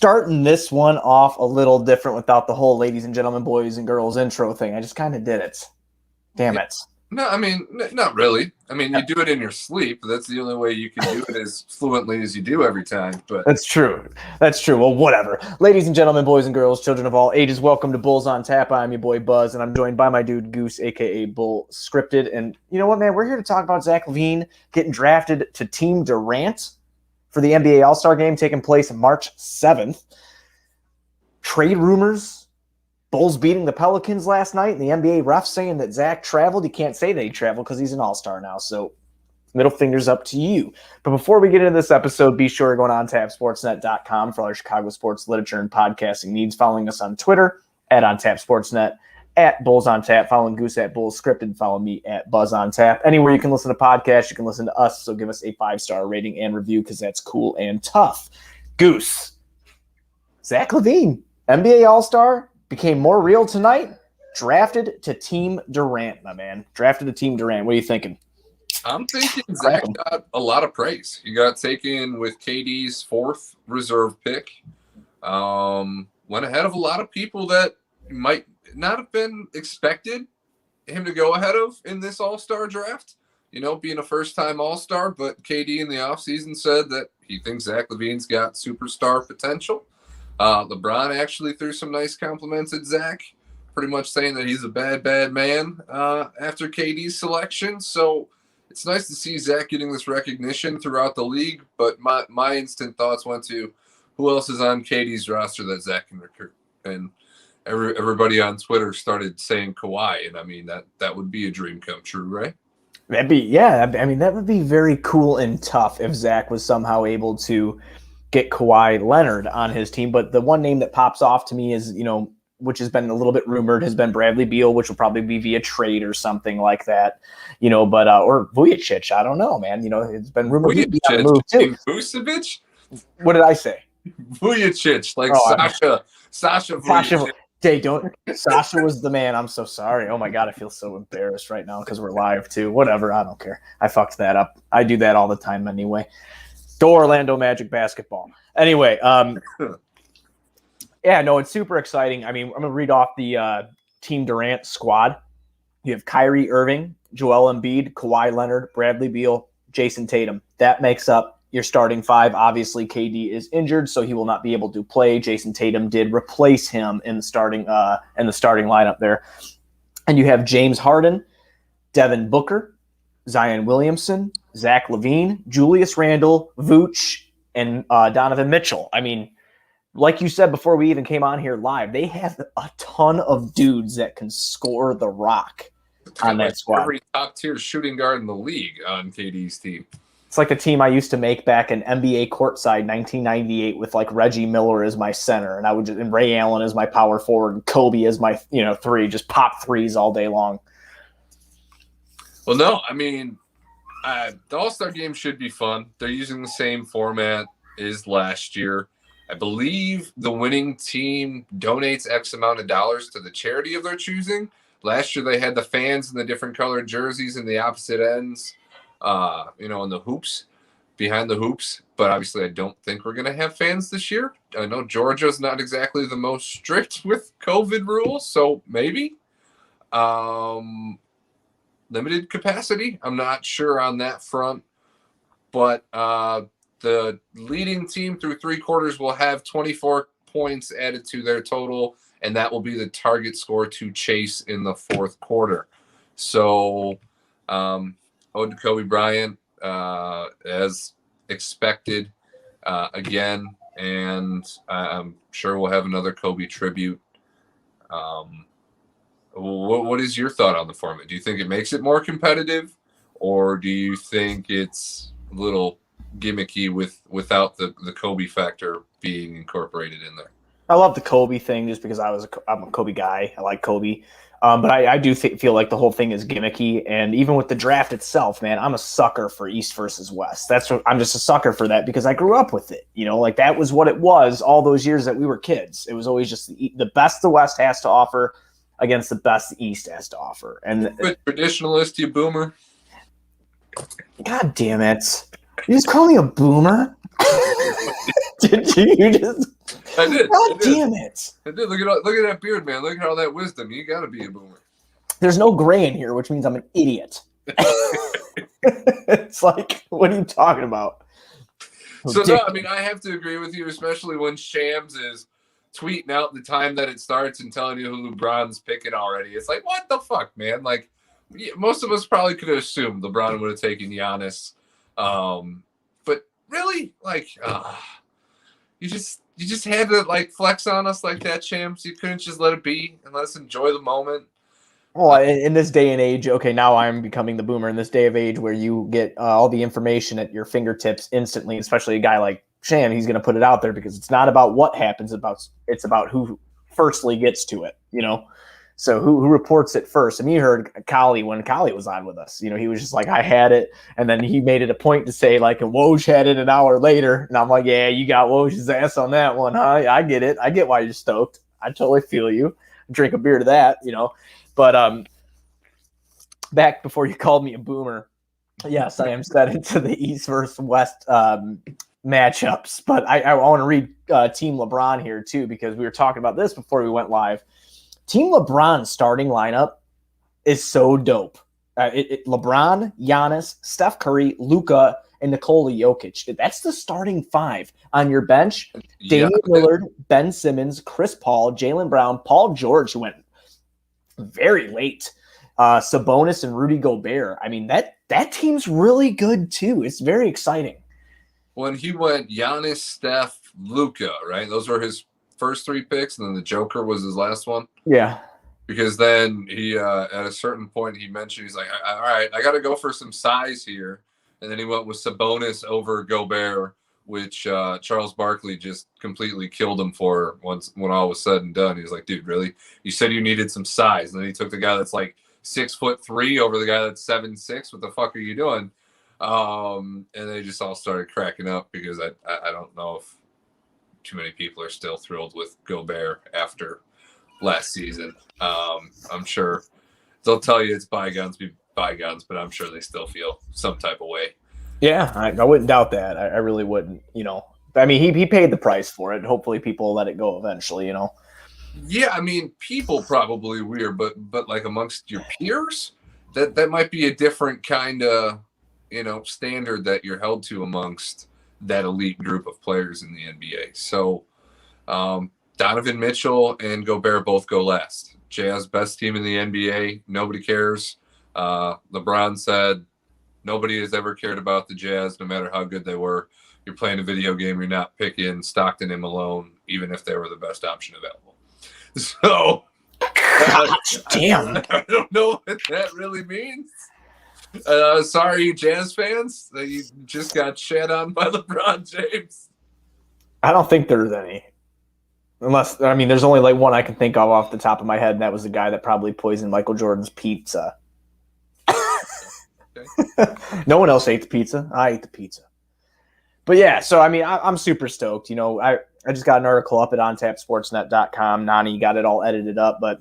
starting this one off a little different without the whole ladies and gentlemen, boys and girls intro thing. I just kind of did it. Damn it. No, I mean, not really. I mean, you do it in your sleep. That's the only way you can do it as fluently as you do every time. But That's true. Well, whatever. Ladies and gentlemen, boys and girls, children of all ages, welcome to Bulls on Tap. I'm your boy Buzz, and I'm joined by my dude Goose, a.k.a. Bull Scripted. And you know what, man? We're here to talk about Zach LaVine getting drafted to Team Durant for the NBA All-Star Game taking place March 7th. Trade rumors. Bulls beating the Pelicans last night, and the NBA refs saying that Zach traveled. You can't say that he traveled because he's an all-star now, so middle fingers up to you. But before we get into this episode, be sure to go on OnTapSportsNet.com for all your Chicago sports literature and podcasting needs. Following us on Twitter, at OnTapSportsNet, at Bulls on Tap, following Goose at Bulls Scripted, follow me at Buzz on Tap. Anywhere you can listen to podcasts, you can listen to us, so give us a 5-star rating and review because that's cool and tough. Goose, Zach LaVine, NBA All-Star, became more real tonight. Drafted to Team Durant, my man. Drafted to Team Durant. What are you thinking? I'm thinking Zach got a lot of praise. He got taken with KD's fourth reserve pick. Went ahead of a lot of people that might not have been expected him to go ahead of in this All-Star draft. You know, being a first-time All-Star, but KD in the offseason said that he thinks Zach LaVine's got superstar potential. LeBron actually threw some nice compliments at Zach, pretty much saying that he's a bad man after KD's selection. So it's nice to see Zach getting this recognition throughout the league. But my instant thoughts went to who else is on KD's roster that Zach can recruit. And everybody on Twitter started saying Kawhi. And I mean, that would be a dream come true, right? That'd be, yeah. I mean, that would be very cool and tough if Zach was somehow able to get Kawhi Leonard on his team. But the one name that pops off to me is, you know, which has been a little bit rumored, has been Bradley Beal, which will probably be via trade or something like that, you know, but, or Vujacic, I don't know, man. You know, it's been rumored he'd be on the move too. Vucevic? What did I say? Vujacic, like Sasha Vujacic. Sasha was the man. I'm so sorry. Oh my God, I feel so embarrassed right now because we're live too. Whatever, I don't care. I fucked that up. I do that all the time anyway. Go Orlando Magic basketball. Anyway, yeah, no, it's super exciting. I mean, I'm going to read off the Team Durant squad. You have Kyrie Irving, Joel Embiid, Kawhi Leonard, Bradley Beal, Jason Tatum. That makes up your starting five. Obviously, KD is injured, so he will not be able to play. Jason Tatum did replace him in the starting lineup there. And you have James Harden, Devin Booker, Zion Williamson, Zach LaVine, Julius Randle, Vooch, and Donovan Mitchell. I mean, like you said before we even came on here live, they have a ton of dudes that can score the rock on that squad. Every top-tier shooting guard in the league on KD's team. It's like the team I used to make back in NBA courtside 1998 with like Reggie Miller as my center, and and Ray Allen as my power forward, and Kobe as my three, just pop threes all day long. Well, no, I mean, the All-Star Game should be fun. They're using the same format as last year. I believe the winning team donates X amount of dollars to the charity of their choosing. Last year they had the fans in the different colored jerseys in the opposite ends, in the hoops, behind the hoops. But obviously I don't think we're going to have fans this year. I know Georgia's not exactly the most strict with COVID rules, so maybe. Limited capacity. I'm not sure on that front, but the leading team through three quarters will have 24 points added to their total, and that will be the target score to chase in the fourth quarter. So, ode to Kobe Bryant, as expected, again, and I'm sure we'll have another Kobe tribute. What is your thought on the format? Do you think it makes it more competitive, or do you think it's a little gimmicky without the Kobe factor being incorporated in there? I love the Kobe thing just because I'm a Kobe guy. I like Kobe. But I do feel like the whole thing is gimmicky. And even with the draft itself, man, I'm a sucker for East versus West. I'm just a sucker for that because I grew up with it. You know, like that was what it was all those years that we were kids. It was always just the best the West has to offer against the best the East has to offer. And traditionalist, you boomer. God damn it. You just call me a boomer? Did you just I did. God damn it. I did. Look at that beard, man. Look at all that wisdom. You got to be a boomer. There's no gray in here, which means I'm an idiot. It's like, what are you talking about? So, no, I mean, I have to agree with you, especially when Shams is tweeting out the time that it starts and telling you who LeBron's picking already. It's like, what the fuck, man? Like, most of us probably could have assumed LeBron would have taken Giannis. But really, like, you just had to, like, flex on us like that, Shams. You couldn't just let it be and let us enjoy the moment. Well, in this day and age, okay, now I'm becoming the boomer in this day of age where you get all the information at your fingertips instantly, especially a guy like Sham. He's going to put it out there because it's not about what happens, it's about who firstly gets to it, you know? So who reports it first? And you heard Kali when Kali was on with us. You know, he was just like, I had it. And then he made it a point to say, like, Woj had it an hour later. And I'm like, yeah, you got Woj's ass on that one, huh? I get it. I get why you're stoked. I totally feel you. Drink a beer to that, you know? But back before you called me a boomer, yes, I am set into the East versus West matchups. But I want to read Team LeBron here, too, because we were talking about this before we went live. Team LeBron's starting lineup is so dope. LeBron, Giannis, Steph Curry, Luka, and Nikola Jokic. That's the starting five. On your bench, Damian Lillard, Ben Simmons, Chris Paul, Jaylen Brown, Paul George, who went very late. Sabonis and Rudy Gobert. I mean, that team's really good too. It's very exciting. When he went Giannis, Steph, Luka, right? Those were his first three picks, and then the Joker was his last one. Yeah. Because then he, at a certain point, he mentioned, he's like, all right, I got to go for some size here. And then he went with Sabonis over Gobert, which Charles Barkley just completely killed him for when all was said and done. He was like, dude, really? You said you needed some size. And then he took the guy that's like 6'3" over the guy that's 7'6". What the fuck are you doing? And they just all started cracking up because I don't know if too many people are still thrilled with Gobert after last season. I'm sure they'll tell you it's bygones be bygones, but I'm sure they still feel some type of way. Yeah, I wouldn't doubt that. I really wouldn't, you know. I mean, he paid the price for it. Hopefully people will let it go eventually, you know. Yeah, I mean, people probably weird, but like amongst your peers, that might be a different kind of, you know, standard that you're held to amongst that elite group of players in the NBA. So Donovan Mitchell and Gobert both go last. Jazz best team in the NBA. Nobody cares. LeBron said nobody has ever cared about the Jazz, no matter how good they were. You're playing a video game. You're not picking Stockton and Malone, even if they were the best option available. So, gosh, damn. I don't know what that really means. Sorry, Jazz fans, that you just got shat on by LeBron James. I don't think there's any. Unless, I mean, there's only like one I can think of off the top of my head, and that was the guy that probably poisoned Michael Jordan's pizza. Okay. No one else ate the pizza. I ate the pizza. But yeah, so I mean, I'm super stoked. You know, I just got an article up at ontapsportsnet.com. Nani got it all edited up, but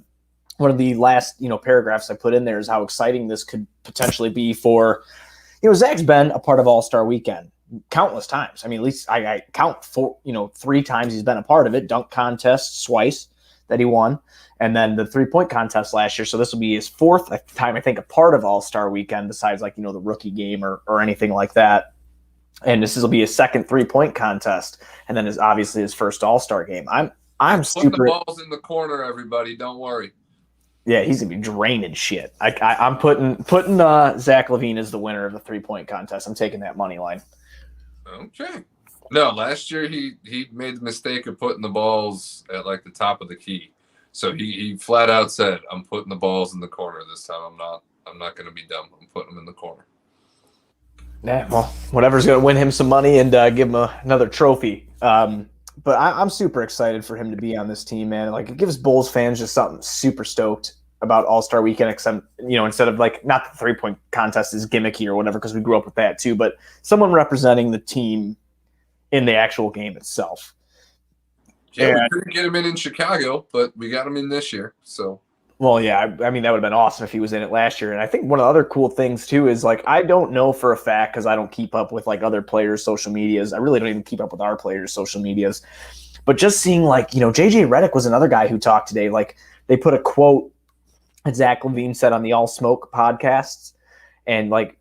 one of the last, you know, paragraphs I put in there is how exciting this could potentially be for, you know, Zach's been a part of All-Star Weekend countless times. I mean, at least I count 3 times he's been a part of it. Dunk contests twice that he won, and then the 3-point contest last year. So this will be his 4th time, I think, a part of All-Star Weekend, besides like, you know, the rookie game or anything like that. And this will be his 2nd 3-point contest, and then obviously his first All-Star game. I'm super. Put the balls in the corner, everybody. Don't worry. Yeah, he's gonna be draining shit. I'm putting Zach LaVine as the winner of the 3-point contest. I'm taking that money line. Okay. No, last year he made the mistake of putting the balls at like the top of the key. So he flat out said, "I'm putting the balls in the corner this time. I'm not going to be dumb. I'm putting them in the corner." Yeah, well, whatever's going to win him some money and give him another trophy. But I'm super excited for him to be on this team, man. Like, it gives Bulls fans just something super stoked about All-Star Weekend, except, you know, instead of like, not the 3-point contest is gimmicky or whatever, because we grew up with that too, but someone representing the team in the actual game itself. Yeah, we couldn't get him in Chicago, but we got him in this year. So, well, yeah, I mean, that would have been awesome if he was in it last year. And I think one of the other cool things too is, like, I don't know for a fact, because I don't keep up with like other players' social medias. I really don't even keep up with our players' social medias. But just seeing JJ Redick was another guy who talked today. Like they put a quote that Zach LaVine said on the All Smoke podcasts, and like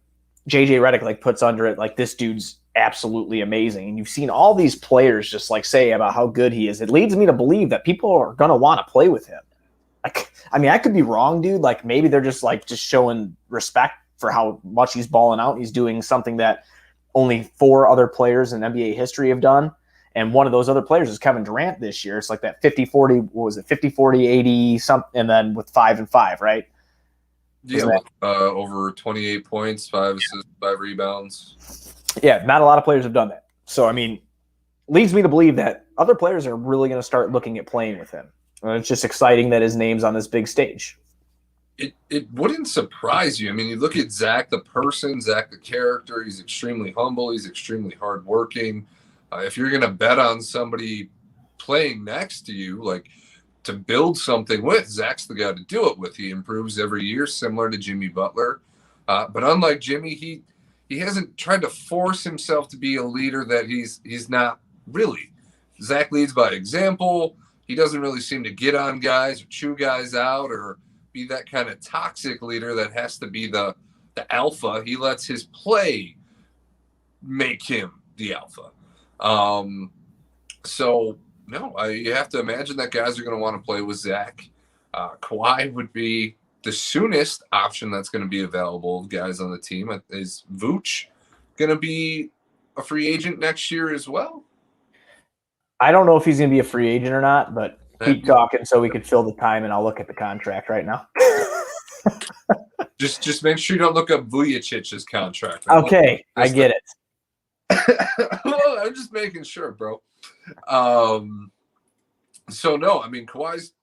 JJ Redick puts under it like this dude's absolutely amazing. And you've seen all these players just say about how good he is. It leads me to believe that people are gonna want to play with him. I could be wrong, dude. Like maybe they're just showing respect for how much he's balling out. He's doing something that only 4 other players in NBA history have done. And one of those other players is Kevin Durant this year. It's like that 50-40, what was it, 50-40, 80 something, and then with 5 and 5, right? Yeah, over 28 points, 5 assists, 5 rebounds. Yeah, not a lot of players have done that. So, leads me to believe that other players are really going to start looking at playing with him. And it's just exciting that his name's on this big stage. It wouldn't surprise you. You look at Zach the person, Zach the character. He's extremely humble. He's extremely hardworking. If you're going to bet on somebody playing next to you, to build something with, Zach's the guy to do it with. He improves every year, similar to Jimmy Butler. But unlike Jimmy, he hasn't tried to force himself to be a leader that he's not really. Zach leads by example. He doesn't really seem to get on guys or chew guys out or be that kind of toxic leader that has to be the alpha. He lets his play make him the alpha. So no, you have to imagine that guys are going to want to play with Zach. Kawhi would be the soonest option that's going to be available of guys on the team. Is Vooch going to be a free agent next year as well? I don't know if he's going to be a free agent or not, but keep talking so we could fill the time, and I'll look at the contract right now. just make sure you don't look up Vujicic's contract. Okay, I get it. Well, I'm just making sure, bro. So no, Kawhi's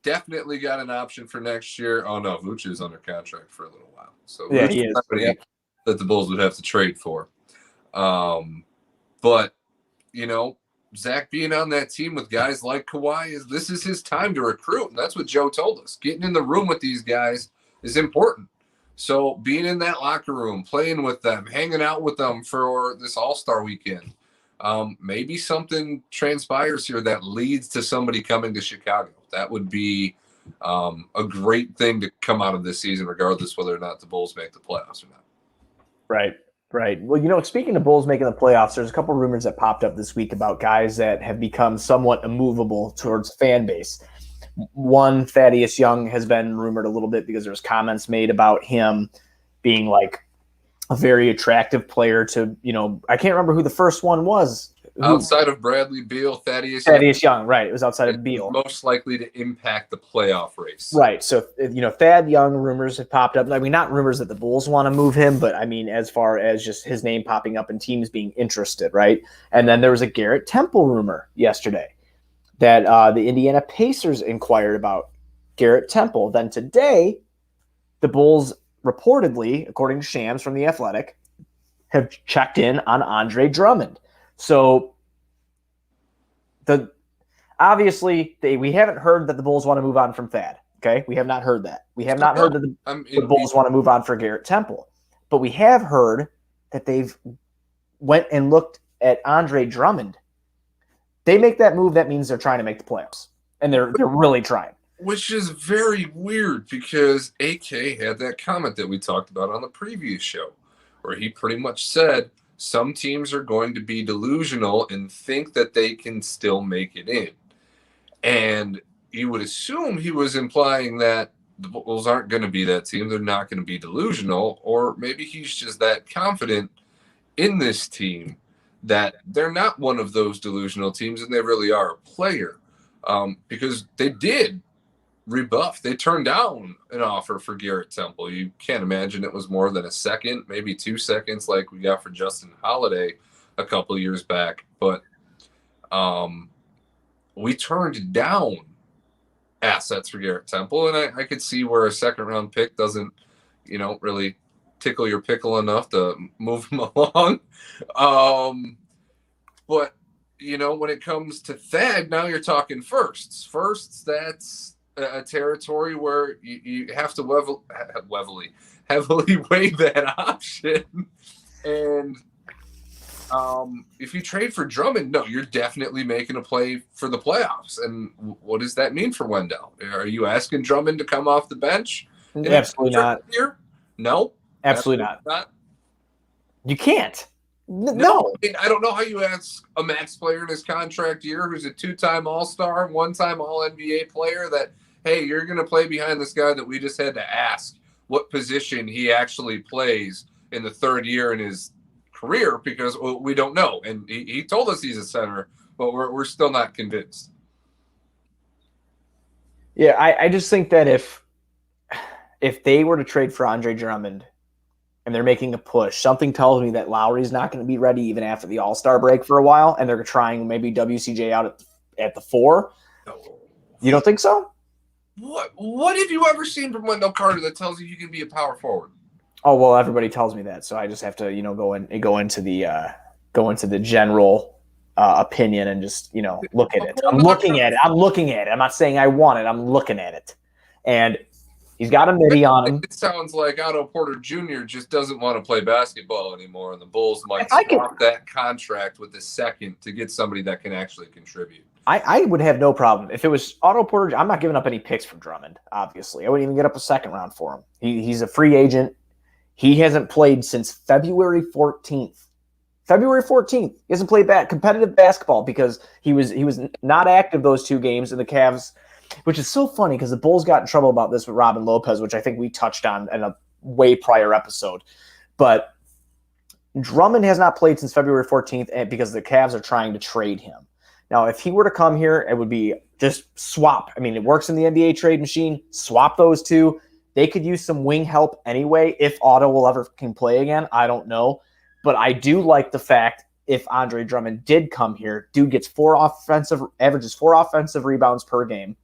definitely got an option for next year. Oh no, Vooch is under contract for a little while. So yeah, he is. That the Bulls would have to trade for. But Zach being on that team with guys like Kawhi this is his time to recruit, and that's what Joe told us. Getting in the room with these guys is important. So being in that locker room, playing with them, hanging out with them for this All-Star weekend, maybe something transpires here that leads to somebody coming to Chicago. That would be a great thing to come out of this season, regardless whether or not the Bulls make the playoffs or not. Right. Well, speaking of Bulls making the playoffs, there's a couple rumors that popped up this week about guys that have become somewhat immovable towards fan base. One, Thaddeus Young has been rumored a little bit because there's comments made about him being a very attractive player to, I can't remember who the first one was. Outside of Bradley Beal, Thaddeus Young, right. It was outside of Beal. Most likely to impact the playoff race. Right. So, Thad Young rumors have popped up. Not rumors that the Bulls want to move him, but as far as just his name popping up and teams being interested, right? And then there was a Garrett Temple rumor yesterday that the Indiana Pacers inquired about Garrett Temple. Then today, the Bulls reportedly, according to Shams from The Athletic, have checked in on Andre Drummond. So, obviously, we haven't heard that the Bulls want to move on from Thad. Okay, we have not heard that. We have not heard that the Bulls want to move on for Garrett Temple, but we have heard that they've went and looked at Andre Drummond. They make that move, that means they're trying to make the playoffs, and they're really trying. Which is very weird because AK had that comment that we talked about on the previous show, where he pretty much said some teams are going to be delusional and think that they can still make it in. And you would assume he was implying that the Bulls aren't going to be that team. They're not going to be delusional. Or maybe he's just that confident in this team that they're not one of those delusional teams and they really are a player. Because they did rebuff. They turned down an offer for Garrett Temple. You can't imagine it was more than a second, maybe 2 seconds like we got for Justin Holiday a couple of years back. But we turned down assets for Garrett Temple, and I could see where a second-round pick doesn't, really tickle your pickle enough to move him along. But, when it comes to Thad, now you're talking firsts. Firsts, that's a territory where you have to heavily weigh that option. And If you trade for Drummond, no, you're definitely making a play for the playoffs. And what does that mean for Wendell? Are you asking Drummond to come off the bench? Absolutely not. Here? No. Absolutely not. You can't. No. I mean, I don't know how you ask a max player in his contract year who's a 2-time All-Star, 1-time All-NBA player that, hey, you're going to play behind this guy that we just had to ask what position he actually plays in the third year in his career because we don't know. And he told us he's a center, but we're still not convinced. Yeah, I just think that if they were to trade for Andre Drummond and they're making a push, something tells me that Lowry's not going to be ready even after the All-Star break for a while, and they're trying maybe WCJ out at the 4. You don't think so? What have you ever seen from Wendell Carter that tells you can be a power forward? Oh well, everybody tells me that, so I just have to go into the general opinion and just look at it. I'm looking at it. I'm not saying I want it. I'm looking at it, and he's got a midi on him. It sounds like Otto Porter Jr. just doesn't want to play basketball anymore, and the Bulls might swap that contract with the second to get somebody that can actually contribute. I would have no problem. If it was Otto Porter, I'm not giving up any picks for Drummond, obviously. I wouldn't even get up a second round for him. He's a free agent. He hasn't played since February 14th. February 14th. He hasn't played competitive basketball because he was not active those 2 games, and the Cavs, which is so funny because the Bulls got in trouble about this with Robin Lopez, which I think we touched on in a way prior episode. But Drummond has not played since February 14th because the Cavs are trying to trade him. Now, if he were to come here, it would be just swap. I mean, it works in the NBA trade machine. Swap those 2. They could use some wing help anyway. If Otto will ever can play again, I don't know. But I do like the fact if Andre Drummond did come here, dude averages 4 offensive rebounds per game,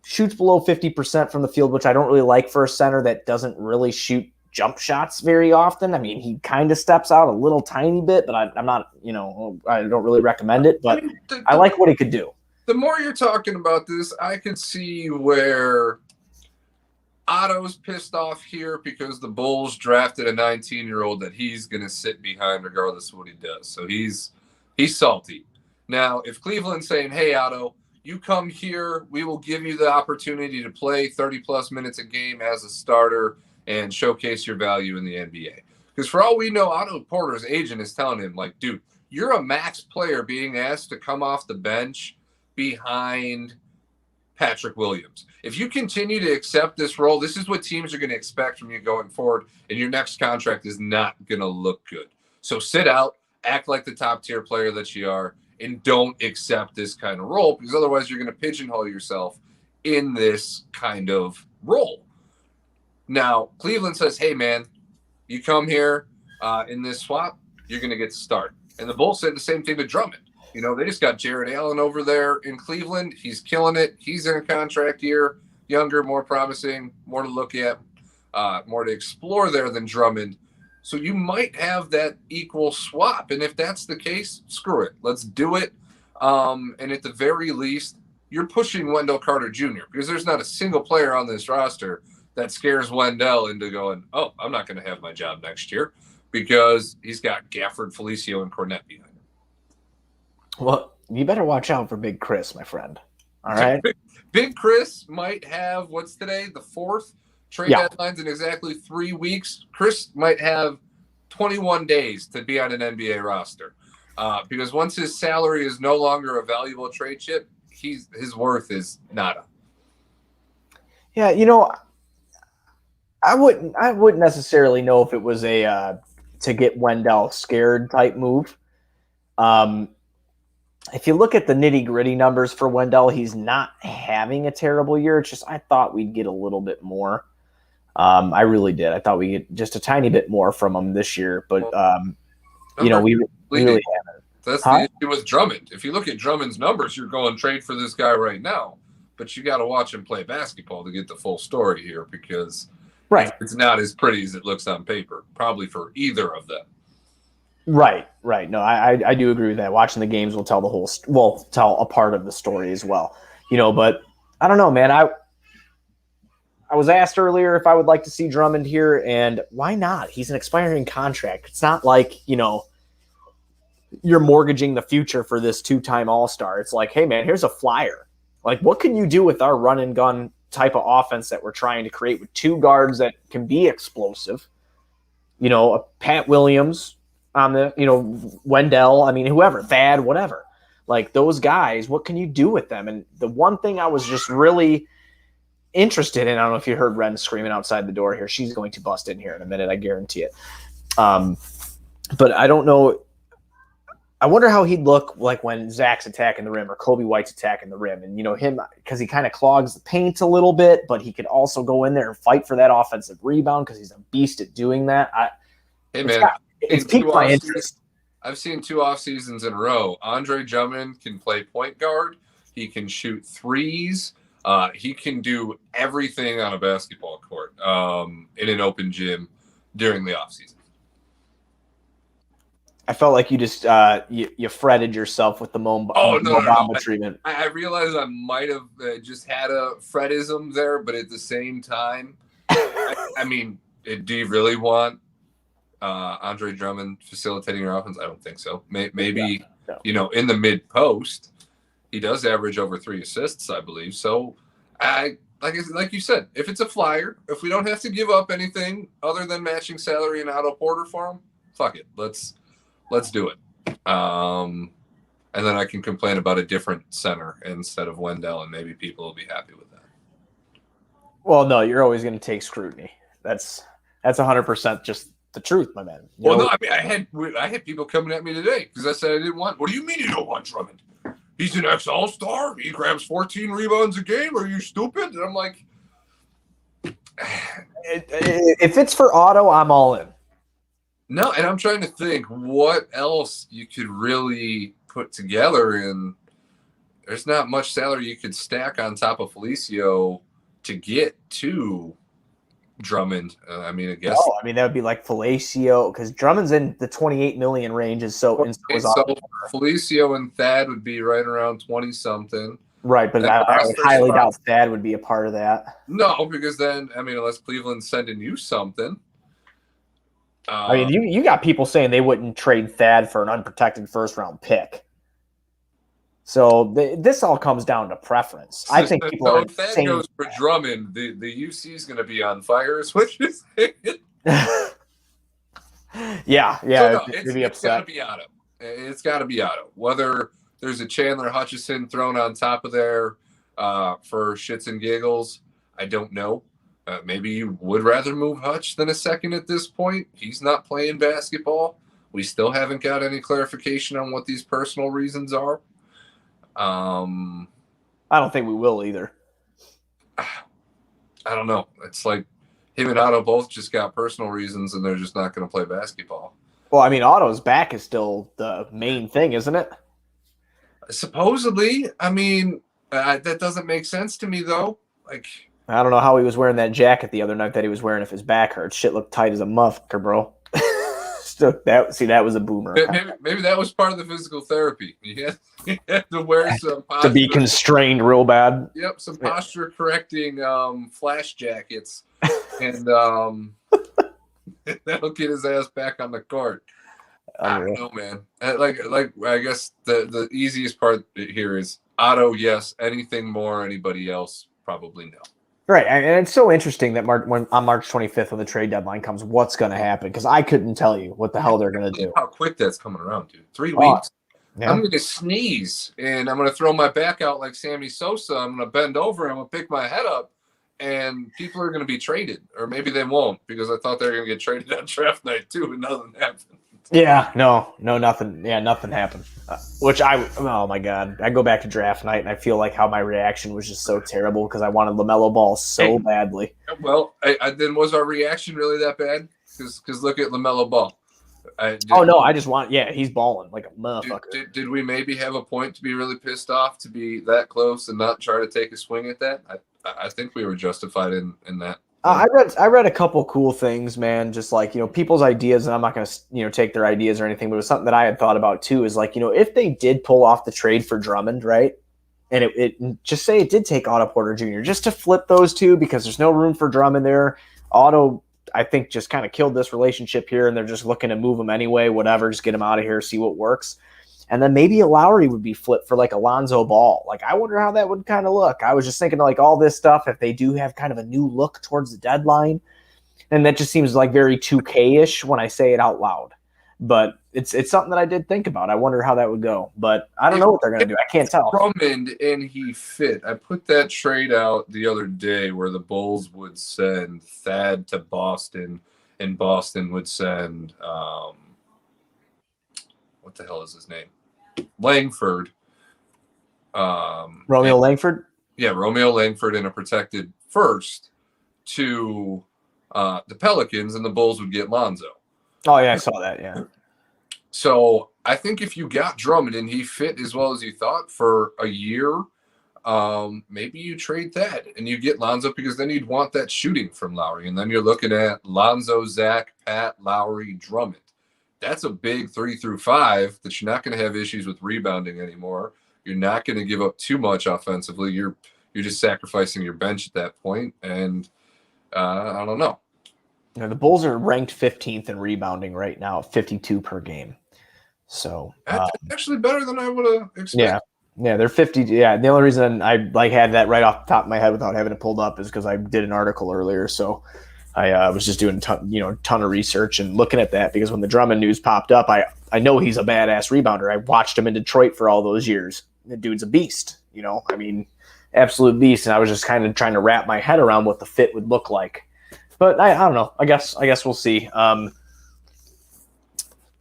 shoots below 50% from the field, which I don't really like for a center that doesn't really shoot jump shots very often. I mean, he kind of steps out a little tiny bit, but I'm not, I don't really recommend it, but I like what he could do. The more you're talking about this, I could see where Otto's pissed off here because the Bulls drafted a 19-year-old that he's going to sit behind regardless of what he does. So he's salty. Now, if Cleveland's saying, hey, Otto, you come here, we will give you the opportunity to play 30-plus minutes a game as a starter and showcase your value in the NBA. Because for all we know, Otto Porter's agent is telling him, like, dude, you're a max player being asked to come off the bench behind Patrick Williams. If you continue to accept this role, this is what teams are going to expect from you going forward, and your next contract is not going to look good. So sit out, act like the top-tier player that you are, and don't accept this kind of role, because otherwise you're going to pigeonhole yourself in this kind of role. Now, Cleveland says, hey, man, you come here in this swap, you're going to get to start. And the Bulls said the same thing to Drummond. They just got Jared Allen over there in Cleveland. He's killing it. He's in a contract year, younger, more promising, more to look at, more to explore there than Drummond. So you might have that equal swap. And if that's the case, screw it. Let's do it. And at the very least, you're pushing Wendell Carter Jr. because there's not a single player on this roster that scares Wendell into going, oh, I'm not going to have my job next year because he's got Gafford, Felicio, and Cornette behind him. Well, you better watch out for Big Chris, my friend. All right? Big Chris might have, what's today, the 4th? Trade deadlines in exactly 3 weeks. Chris might have 21 days to be on an NBA roster because once his salary is no longer a valuable trade chip, his worth is nada. Yeah, I wouldn't necessarily know if it was a to get Wendell scared type move. If you look at the nitty-gritty numbers for Wendell, he's not having a terrible year. It's just I thought we'd get a little bit more. I really did. I thought we get just a tiny bit more from him this year, but we really haven't. That's the issue with Drummond. If you look at Drummond's numbers, you're going trade for this guy right now, but you got to watch him play basketball to get the full story here because it's not as pretty as it looks on paper, probably for either of them. Right. No, I do agree with that. Watching the games will tell tell a part of the story as well. But I don't know, man. I was asked earlier if I would like to see Drummond here, and why not? He's an expiring contract. It's not like, you're mortgaging the future for this 2-time All-Star. It's like, hey man, here's a flyer. Like, what can you do with our run and gun type of offense that we're trying to create with 2 guards that can be explosive? You know, a Pat Williams on the, you know, Wendell, I mean, whoever, Thad, whatever. Like, those guys, what can you do with them? And the one thing I was just really interested in, I don't know if you heard Ren screaming outside the door here. She's going to bust in here in a minute, I guarantee it. But I don't know. I wonder how he'd look like when Zach's attacking the rim or Kobe White's attacking the rim. And, you know, him, because he kind of clogs the paint a little bit, but he could also go in there and fight for that offensive rebound because he's a beast at doing that. It's piqued my interest. I've seen 2 off seasons in a row. Andre Drummond can play point guard. He can shoot threes. He can do everything on a basketball court in an open gym during the offseason. I felt like you just you fretted yourself with the Mo Bamba treatment. I realized I might have just had a fretism there, but at the same time, I mean, do you really want Andre Drummond facilitating your offense? I don't think so. Maybe you know, in the mid post, he does average over 3 assists, I believe. So like you said, if it's a flyer, if we don't have to give up anything other than matching salary and Otto Porter for him, fuck it. Let's do it. And then I can complain about a different center instead of Wendell, and maybe people will be happy with that. Well, no, you're always going to take scrutiny. That's 100% just the truth, my man. No, I mean, I had people coming at me today because I said I didn't want. What do you mean you don't want Drummond? He's an ex-All-Star. He grabs 14 rebounds a game. Are you stupid? And I'm like, if it's for Otto, I'm all in. No, and I'm trying to think what else you could really put together, and there's not much salary you could stack on top of Felicio to get to Drummond. I mean, I guess. Oh, I mean, that would be like Felicio, because Drummond's in the 28 million range, and so Felicio and Thad would be right around 20-something. Right, but I highly doubt Thad would be a part of that. No, because then, I mean, unless Cleveland's sending you something. I mean, you got people saying they wouldn't trade Thad for an unprotected first-round pick. So this all comes down to preference. I think people are if Thad goes for Drummond, the UC is going to be on fire, is what you're saying. yeah. So no, it's got to be Otto. It's got to be Otto. Whether there's a Chandler Hutchison thrown on top of there for shits and giggles, I don't know. Maybe you would rather move Hutch than a second at this point. He's not playing basketball. We still haven't got any clarification on what these personal reasons are. I don't think we will either. I don't know. It's like him and Otto both just got personal reasons, and they're just not going to play basketball. Well, I mean, Otto's back is still the main thing, isn't it? Supposedly. I mean, that doesn't make sense to me, though. Like, I don't know how he was wearing that jacket the other night that he was wearing if his back hurt. Shit looked tight as a motherfucker, bro. That was a boomer. Maybe that was part of the physical therapy. He had to wear some posture, to be constrained real bad. Yep, some posture correcting flash jackets, and that'll get his ass back on the court. I don't know, man. Like I guess the easiest part here is Otto. Yes. Anything more? Anybody else? Probably no. Right, and it's so interesting that when on March 25th, when the trade deadline comes, what's going to happen? Because I couldn't tell you what the hell they're going to do. How quick that's coming around, dude. 3 weeks. Yeah. I'm going to sneeze, and I'm going to throw my back out like Sammy Sosa. I'm going to bend over, and I'm going to pick my head up, and people are going to be traded. Or maybe they won't, because I thought they were going to get traded on draft night, too, and nothing happened. Yeah, no, nothing. Yeah, nothing happened. Oh my God, I go back to draft night and I feel like how my reaction was just so terrible because I wanted LaMelo Ball so badly. Well, then was our reaction really that bad? Because look at LaMelo Ball. He's balling like a motherfucker. Did we maybe have a point to be really pissed off to be that close and not try to take a swing at that? I think we were justified in that. I read a couple cool things, man. Just like, people's ideas, and I'm not going to, take their ideas or anything, but it was something that I had thought about too. Is like, if they did pull off the trade for Drummond, right, and it just say it did take Otto Porter Jr. just to flip those two because there's no room for Drummond there. Otto, I think, just kind of killed this relationship here, and they're just looking to move him anyway, whatever, just get him out of here, see what works. And then maybe a Lowry would be flipped for like Alonzo Ball. Like, I wonder how that would kind of look. I was just thinking like all this stuff, if they do have kind of a new look towards the deadline, and that just seems like very 2K-ish when I say it out loud. But it's something that I did think about. I wonder how that would go. But I don't know what they're going to do. I can't tell. Drummond and he fit. I put that trade out the other day where the Bulls would send Thad to Boston, and Boston would send what the hell is his name? Langford. Romeo Langford? Yeah, Romeo Langford in a protected first to the Pelicans, and the Bulls would get Lonzo. Oh, yeah, I saw that, yeah. So I think if you got Drummond and he fit as well as you thought for a year, maybe you trade that and you get Lonzo, because then you'd want that shooting from Lowry. And then you're looking at Lonzo, Zach, Pat, Lowry, Drummond. That's a big 3 through 5 that you're not going to have issues with rebounding anymore. You're not going to give up too much offensively. You're just sacrificing your bench at that point. And I don't know. You know, the Bulls are ranked 15th in rebounding right now at 52 per game. So that's actually better than I would have expected. Yeah, they're 50. Yeah, the only reason I like had that right off the top of my head without having it pulled up is because I did an article earlier. So I was just doing ton of research and looking at that, because when the Drummond news popped up, I know he's a badass rebounder. I watched him in Detroit for all those years. The dude's a beast. I mean, absolute beast. And I was just kind of trying to wrap my head around what the fit would look like. But I don't know. I guess we'll see.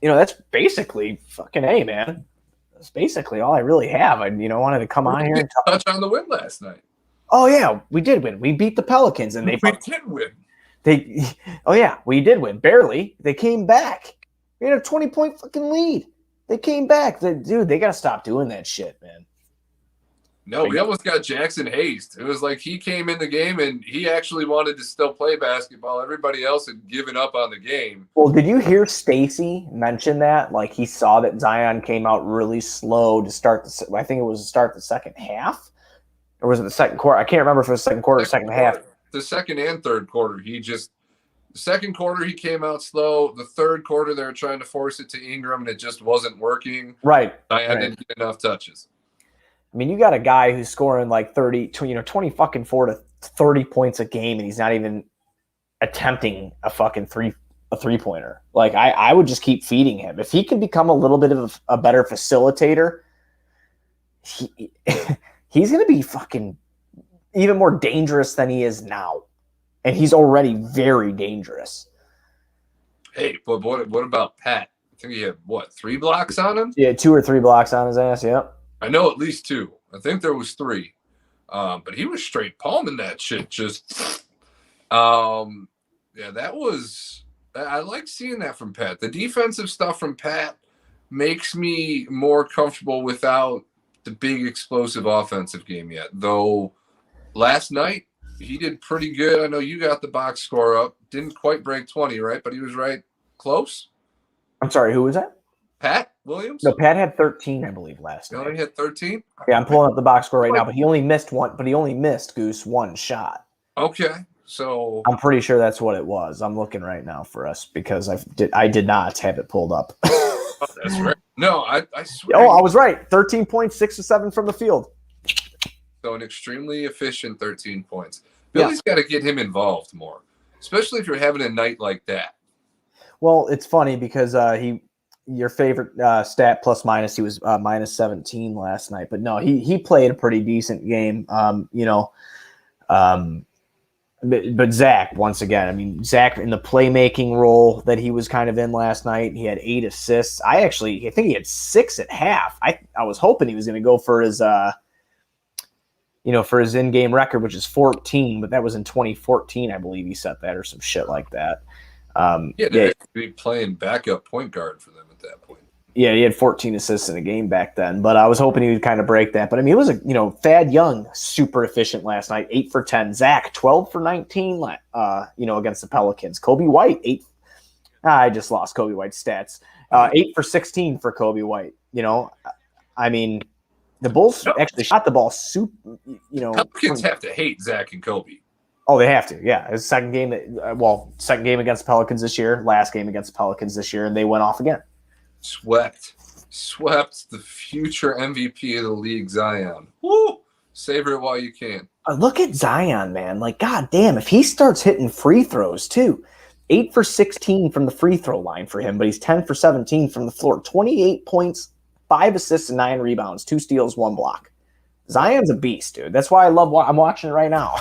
That's basically fucking A, man. That's basically all I really have. I wanted to come on here and touch on the win last night. Oh yeah, we did win. We beat the Pelicans, and we did win. We did win barely. They came back. We had a 20-point fucking lead. They came back. They got to stop doing that shit, man. No, we almost got Jackson Hayes. It was like he came in the game and he actually wanted to still play basketball. Everybody else had given up on the game. Well, did you hear Stacy mention that? Like, he saw that Zion came out really slow to start I think it was to start the second half? Or was it the second quarter? I can't remember if it was second quarter or second half. The second and third quarter, the second quarter he came out slow. The third quarter they were trying to force it to Ingram and it just wasn't working. Right. Zion didn't get enough touches. I mean, you got a guy who's scoring like 20 fucking 4 to 30 points a game, and he's not even attempting a fucking three-pointer. Like, I would just keep feeding him. If he can become a little bit of a better facilitator, he's going to be fucking even more dangerous than he is now. And he's already very dangerous. Hey, but what about Pat? I think he had, 3 blocks on him? Yeah, 2 or 3 blocks on his ass, yep. I know at least 2. I think there was 3. But he was straight palming that shit. Just, that was – I like seeing that from Pat. The defensive stuff from Pat makes me more comfortable without the big explosive offensive game yet. Though last night he did pretty good. I know you got the box score up. Didn't quite break 20, right? But he was right close. I'm sorry, who was that? Pat Williams? No, Pat had 13, I believe, last night. He only had 13? Yeah, I'm pulling up the box score right now, but he only missed Goose one shot. Okay, so I'm pretty sure that's what it was. I'm looking right now for us because I did not have it pulled up. That's right. No, I swear. Oh, I was right. 13 points, 6 or 7 from the field. So an extremely efficient 13 points. Billy's got to get him involved more, especially if you're having a night like that. Well, it's funny because your favorite stat plus minus, he was minus 17 last night. But no, he played a pretty decent game. But Zach, once again, I mean, Zach in the playmaking role that he was kind of in last night, he had 8 assists. I think he had 6 at half. I was hoping he was going to go for his for his in-game record, which is 14, but that was in 2014, I believe he set that or some shit like that. They'd be playing backup point guard for them at that point. Yeah, he had 14 assists in a game back then, but I was hoping he would kind of break that. But I mean, it was Thad Young, super efficient last night, 8 for 10. Zach, 12 for 19, against the Pelicans. Kobe White, 8. I just lost Kobe White's stats. 8 for 16 for Kobe White. I mean, the Bulls actually shot the ball Pelicans have to hate Zach and Kobe. Oh, they have to. Yeah, it's second game. Second game against Pelicans this year. Last game against Pelicans this year, and they went off again. Swept the future MVP of the league, Zion. Woo! Savor it while you can. Look at Zion, man. Like, goddamn, if he starts hitting free throws too, 8 for 16 from the free throw line for him, but he's 10 for 17 from the floor. 28 points, 5 assists, and 9 rebounds, 2 steals, 1 block. Zion's a beast, dude. That's why I'm watching it right now.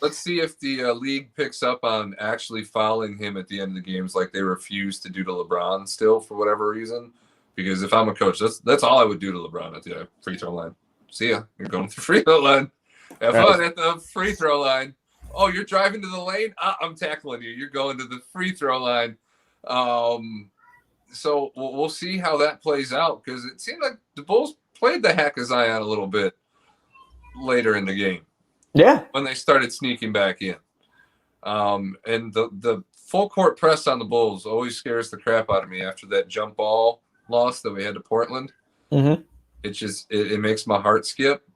Let's see if the league picks up on actually fouling him at the end of the games like they refuse to do to LeBron still for whatever reason. Because if I'm a coach, that's all I would do to LeBron at the free throw line. See ya. You're going to the free throw line. Have fun at the free throw line. Oh, you're driving to the lane? I'm tackling you. You're going to the free throw line. So we'll see how that plays out because it seemed like the Bulls played the heck of Zion a little bit later in the game. Yeah. When they started sneaking back in. And the full court press on the Bulls always scares the crap out of me after that jump ball loss that we had to Portland. Mm-hmm. It makes my heart skip.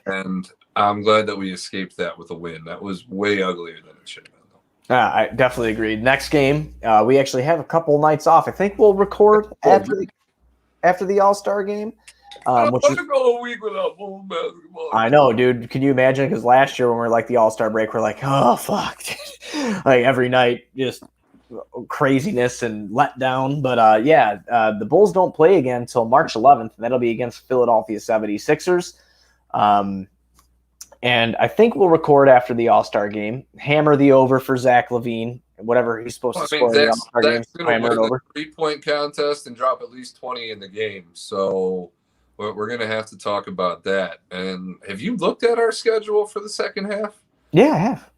And I'm glad that we escaped that with a win. That was way uglier than it should have been, though. I definitely agree. Next game, we actually have a couple nights off. I think we'll record after the All-Star game. I want to go a week without Bulls basketball. I know, dude. Can you imagine? Because last year when we were like the All-Star break, we're like, oh, fuck. Like every night, just craziness and letdown. But the Bulls don't play again until March 11th, and that'll be against Philadelphia 76ers. And I think we'll record after the All-Star game, hammer the over for Zach LaVine, whatever he's supposed to score in the All-Star game. Zach's going to win the 3-point contest and drop at least 20 in the game. So we're going to have to talk about that. And have you looked at our schedule for the second half? Yeah, I have.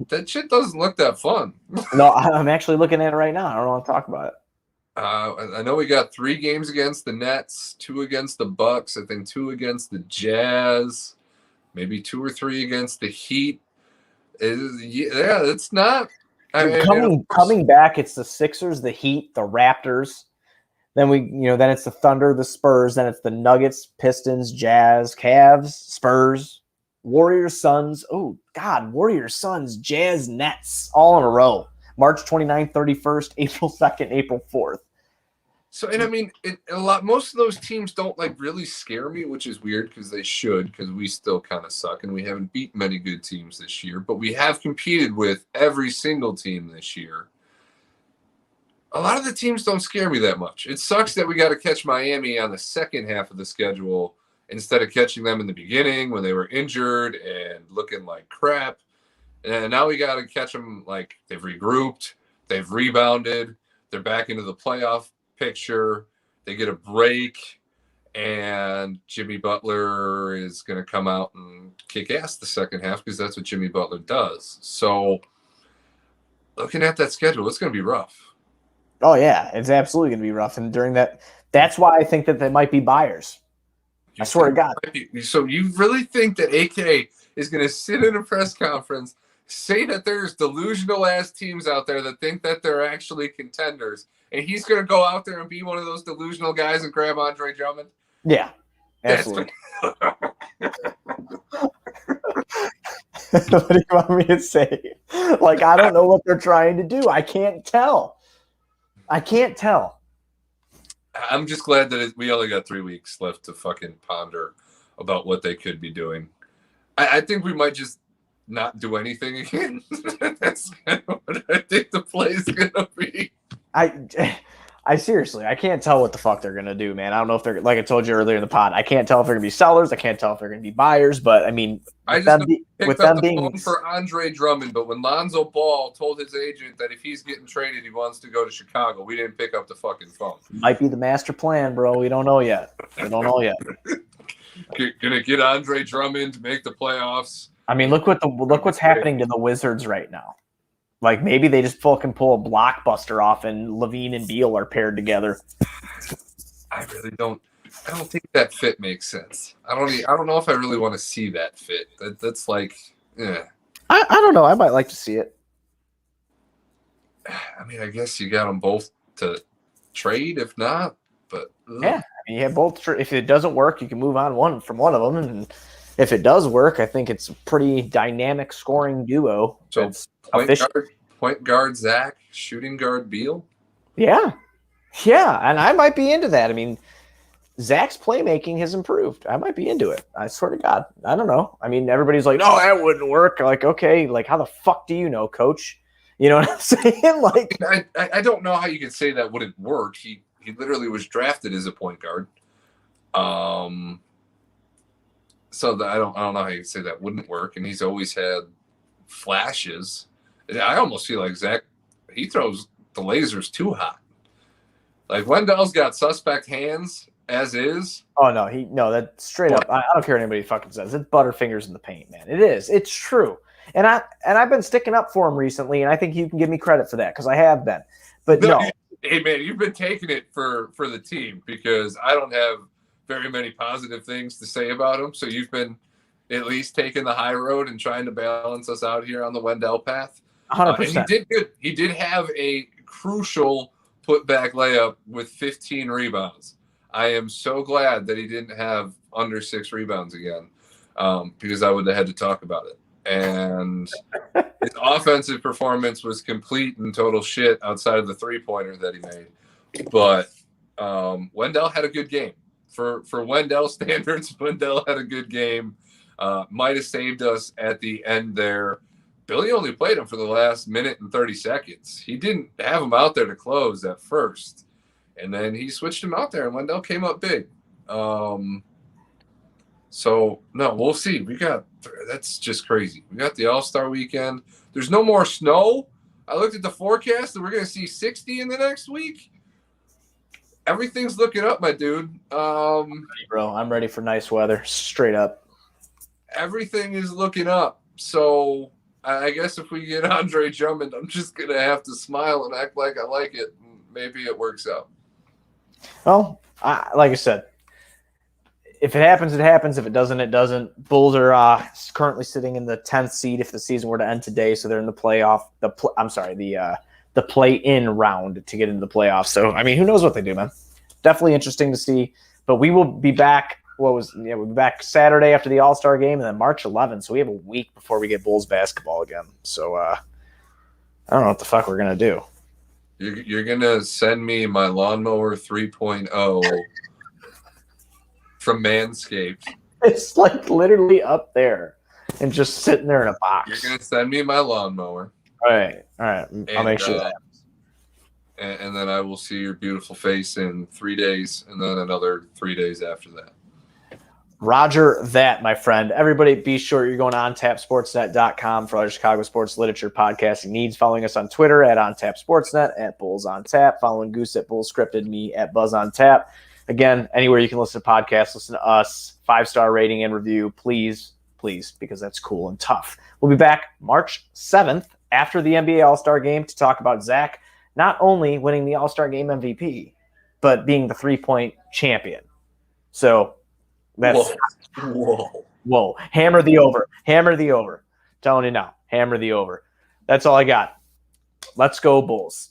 That shit doesn't look that fun. No, I'm actually looking at it right now. I don't want to talk about it. I know we got 3 games against the Nets, 2 against the Bucks, I think 2 against the Jazz, maybe 2 or 3 against the Heat. It's not. Coming back, it's the Sixers, the Heat, the Raptors. Then then it's the Thunder, the Spurs. Then it's the Nuggets, Pistons, Jazz, Cavs, Spurs, Warriors, Suns. Oh God, Warriors, Suns, Jazz, Nets, all in a row. March 29th, 31st, April 2nd, April 4th. So, and I mean, most of those teams don't like really scare me, which is weird because they should, because we still kind of suck and we haven't beat many good teams this year, but we have competed with every single team this year. A lot of the teams don't scare me that much. It sucks that we got to catch Miami on the second half of the schedule instead of catching them in the beginning when they were injured and looking like crap. And now we got to catch them like they've regrouped, they've rebounded, they're back into the playoff picture, they get a break, and Jimmy Butler is going to come out and kick ass the second half because that's what Jimmy Butler does. So looking at that schedule, it's going to be rough. Oh, yeah, it's absolutely going to be rough. And during that's why I think that they might be buyers. I swear to God. So you really think that AK is going to sit in a press conference, say that there's delusional-ass teams out there that think that they're actually contenders, and he's going to go out there and be one of those delusional guys and grab Andre Drummond? Yeah, absolutely. What do you want me to say? Like, I don't know what they're trying to do. I can't tell. I'm just glad that we only got 3 weeks left to fucking ponder about what they could be doing. I think we might just not do anything again. That's kind of what I think the play is going to be. I seriously, I can't tell what the fuck they're going to do, man. I don't know if they're, like I told you earlier in the pod, I can't tell if they're going to be sellers. I can't tell if they're going to be buyers, but I mean, with them being for Andre Drummond, but when Lonzo Ball told his agent that if he's getting traded, he wants to go to Chicago, we didn't pick up the fucking phone. Might be the master plan, bro. We don't know yet. Gonna get Andre Drummond to make the playoffs. I mean, look what's happening to the Wizards right now. Like, maybe they just fucking pull a blockbuster off and LaVine and Beal are paired together. I don't think that fit makes sense. I don't know if I really want to see that fit. That's like, yeah. I don't know. I might like to see it. I mean, I guess you got them both to trade, if not. But yeah, I mean, you have both. If it doesn't work, you can move on from one of them, and If it does work, I think it's a pretty dynamic scoring duo. So That's efficient. point guard Zach, shooting guard Beal. Yeah. Yeah. And I might be into that. I mean, Zach's playmaking has improved. I might be into it. I swear to God. I don't know. I mean, everybody's like, no, that wouldn't work. Like, okay, like how the fuck do you know, coach? You know what I'm saying? Like, I don't know how you could say that wouldn't work. He literally was drafted as a point guard. So I don't know how you could say that wouldn't work. And he's always had flashes. I almost feel like Zach, he throws the lasers too hot. Like Wendell's got suspect hands as is. oh no, that's straight up. I don't care what anybody fucking says. It's butterfingers in the paint, man. It is. It's true. And I've been sticking up for him recently, and I think you can give me credit for that because I have been. But no. Hey man, you've been taking it for the team because I don't have very many positive things to say about him. So you've been at least taking the high road and trying to balance us out here on the Wendell path. 100%. And he did good. He did have a crucial putback layup with 15 rebounds. I am so glad that he didn't have under 6 rebounds again, because I would have had to talk about it. And his offensive performance was complete and total shit outside of the 3-pointer that he made. But Wendell had a good game. For Wendell standards, Wendell had a good game. Might have saved us at the end there. Billy only played him for the last minute and 30 seconds. He didn't have him out there to close at first. And then he switched him out there, and Wendell came up big. So, no, we'll see. That's just crazy. We got the All-Star weekend. There's no more snow. I looked at the forecast, and we're going to see 60 in the next week. Everything's looking up, my dude. Bro, I'm ready for nice weather. Straight up. Everything is looking up. So I guess if we get Andre Drummond, I'm just going to have to smile and act like I like it. Maybe it works out. Well, like I said, if it happens, it happens. If it doesn't, it doesn't. Bulls are currently sitting in the 10th seed if the season were to end today. So they're in the the play-in round to get into the playoffs. So, I mean, who knows what they do, man. Definitely interesting to see. But we will be back. We'll be back Saturday after the All-Star game, and then March 11th. So we have a week before we get Bulls basketball again. So I don't know what the fuck we're gonna do. You're gonna send me my lawnmower 3.0 from Manscaped. It's like literally up there and just sitting there in a box. You're gonna send me my lawnmower. All right. I'll make sure that happens. And then I will see your beautiful face in 3 days, and then another 3 days after that. Roger that, my friend. Everybody, be sure you're going to ontapsportsnet.com for all your Chicago sports literature podcasting needs. Following us on Twitter at ontapsportsnet, at Bulls on Tap. Following Goose at Bulls Scripted, me at Buzz on Tap. Again, anywhere you can listen to podcasts, listen to us. 5-star rating and review, please, because that's cool and tough. We'll be back March 7th after the NBA All-Star Game to talk about Zach not only winning the All-Star Game MVP, but being the 3-point champion. So that's whoa. Hammer the over. Telling you now, hammer the over. That's all I got. Let's go Bulls.